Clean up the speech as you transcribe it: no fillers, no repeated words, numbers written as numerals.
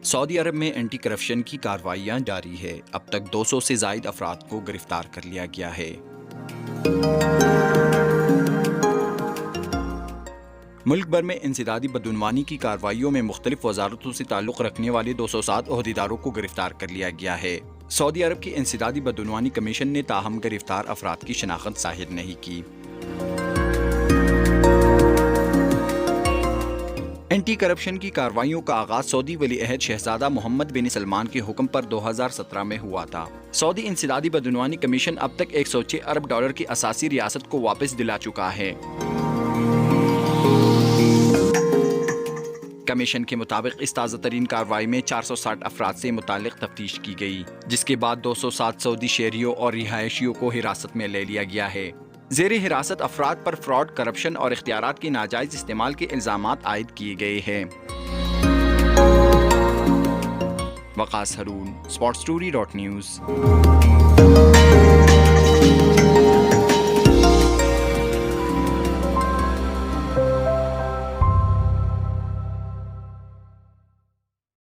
سعودی عرب میں anti corruption کی کارروائیاں جاری ہے۔ اب تک 200 سے زائد افراد کو گرفتار کر لیا گیا ہے۔ ملک بھر میں انسدادی بدعنوانی کی کارروائیوں میں مختلف وزارتوں سے تعلق رکھنے والے 207 عہدیداروں کو گرفتار کر لیا گیا ہے۔ سعودی عرب کی انسدادی بدعنوانی کمیشن نے تاہم گرفتار افراد کی شناخت ظاہر نہیں کی۔ اینٹی کرپشن کی کارروائیوں کا آغاز سعودی ولی عہد شہزادہ محمد بن سلمان کے حکم پر 2017 میں ہوا تھا۔ سعودی انسدادی بدعنوانی کمیشن اب تک 106 ارب ڈالر کی اساسی ریاست کو واپس دلا چکا ہے۔ کمیشن کے مطابق اس تازہ ترین کارروائی میں 460 افراد سے متعلق تفتیش کی گئی، جس کے بعد 207 سعودی شہریوں اور رہائشیوں کو حراست میں لے لیا گیا ہے۔ زیر حراست افراد پر فراڈ، کرپشن اور اختیارات کے ناجائز استعمال کے الزامات عائد کیے گئے ہیں۔ وقاص ہارون، sportsstory.news